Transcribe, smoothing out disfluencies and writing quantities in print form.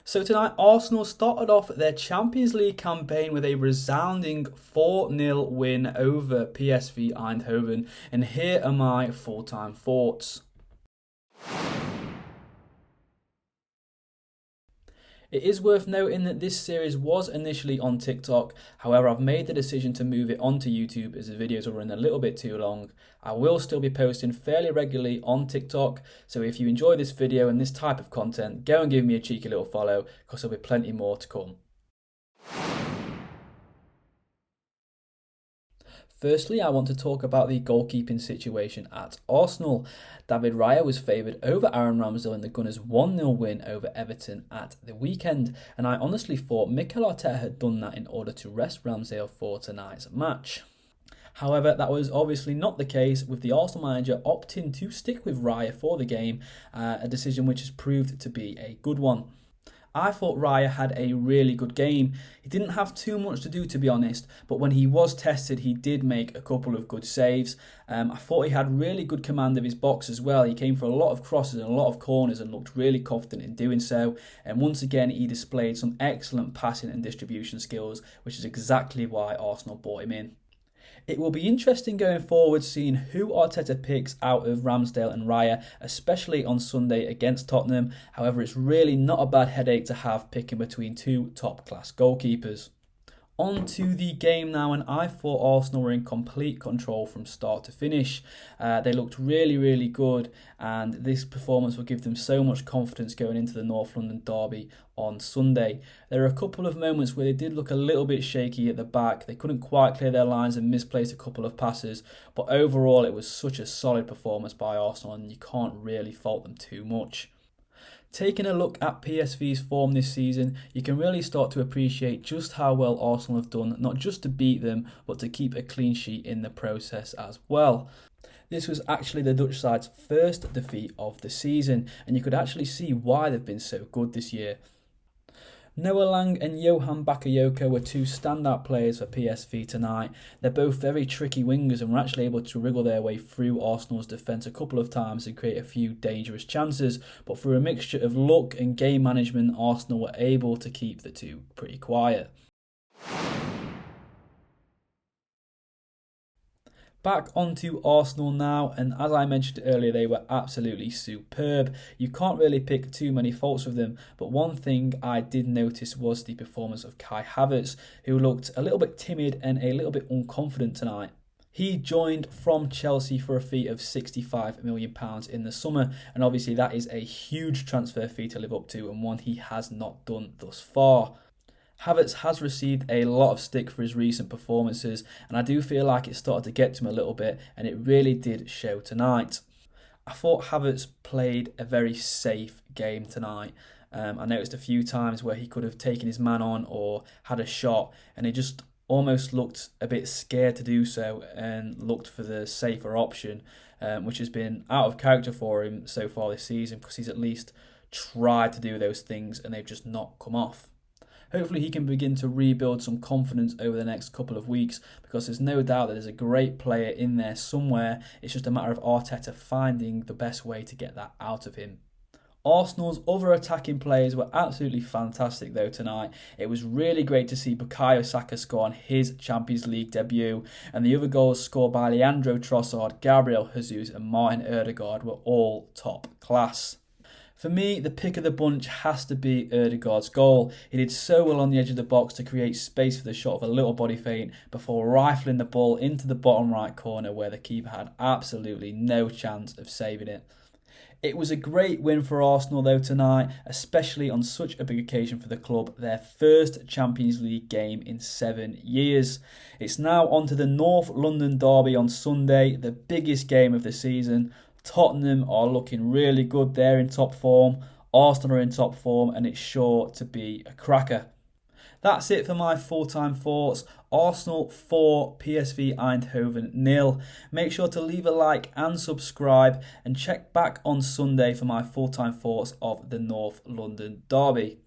So tonight, Arsenal started off their Champions League campaign with a resounding 4-0 win over PSV Eindhoven, and here are my full-time thoughts. It is worth noting that this series was initially on TikTok, however I've made the decision to move it onto YouTube as the videos are running a little bit too long. I will still be posting fairly regularly on TikTok, so if you enjoy this video and this type of content, go and give me a cheeky little follow because there'll be plenty more to come. Firstly, I want to talk about the goalkeeping situation at Arsenal. David Raya was favoured over Aaron Ramsdale in the Gunners' 1-0 win over Everton at the weekend, and I honestly thought Mikel Arteta had done that in order to rest Ramsdale for tonight's match. However, that was obviously not the case, with the Arsenal manager opting to stick with Raya for the game, a decision which has proved to be a good one. I thought Raya had a really good game. He didn't have too much to do, to be honest, but when he was tested, he did make a couple of good saves. I thought he had really good command of his box as well. He came for a lot of crosses and a lot of corners and looked really confident in doing so. And once again, he displayed some excellent passing and distribution skills, which is exactly why Arsenal bought him in. It will be interesting going forward seeing who Arteta picks out of Ramsdale and Raya, especially on Sunday against Tottenham. However, it's really not a bad headache to have picking between two top-class goalkeepers. On to the game now, and I thought Arsenal were in complete control from start to finish. They looked really good, and this performance will give them so much confidence going into the North London derby on Sunday. There are a couple of moments where they did look a little bit shaky at the back. They couldn't quite clear their lines and misplaced a couple of passes, but overall it was such a solid performance by Arsenal, and you can't really fault them too much. Taking a look at PSV's form this season, you can really start to appreciate just how well Arsenal have done, not just to beat them, but to keep a clean sheet in the process as well. This was actually the Dutch side's first defeat of the season, and you could actually see why they've been so good this year. Noah Lang and Johan Bakayoko were two standout players for PSV tonight. They're both very tricky wingers and were actually able to wriggle their way through Arsenal's defence a couple of times and create a few dangerous chances, but through a mixture of luck and game management, Arsenal were able to keep the two pretty quiet. Back onto Arsenal now, and as I mentioned earlier, they were absolutely superb. You can't really pick too many faults with them, but one thing I did notice was the performance of Kai Havertz, who looked a little bit timid and a little bit unconfident tonight. He joined from Chelsea for a fee of £65 million in the summer, and obviously that is a huge transfer fee to live up to, and one he has not done thus far. Havertz has received a lot of stick for his recent performances, and I do feel like it started to get to him a little bit, and it really did show tonight. I thought Havertz played a very safe game tonight. I noticed a few times where he could have taken his man on or had a shot, and he just almost looked a bit scared to do so and looked for the safer option, which has been out of character for him so far this season, because he's at least tried to do those things and they've just not come off. Hopefully he can begin to rebuild some confidence over the next couple of weeks, because there's no doubt that there's a great player in there somewhere. It's just a matter of Arteta finding the best way to get that out of him. Arsenal's other attacking players were absolutely fantastic though tonight. It was really great to see Bukayo Saka score on his Champions League debut, and the other goals scored by Leandro Trossard, Gabriel Jesus and Martin Ødegaard were all top class. For me, the pick of the bunch has to be Ødegaard's goal. He did so well on the edge of the box to create space for the shot of a little body feint before rifling the ball into the bottom right corner where the keeper had absolutely no chance of saving it. It was a great win for Arsenal though tonight, especially on such a big occasion for the club, their first Champions League game in 7 years. It's now on to the North London derby on Sunday, the biggest game of the season. Tottenham are looking really good, they're in top form, Arsenal are in top form, and it's sure to be a cracker. That's it for my full-time thoughts. Arsenal 4, PSV Eindhoven 0. Make sure to leave a like and subscribe, and check back on Sunday for my full-time thoughts of the North London derby.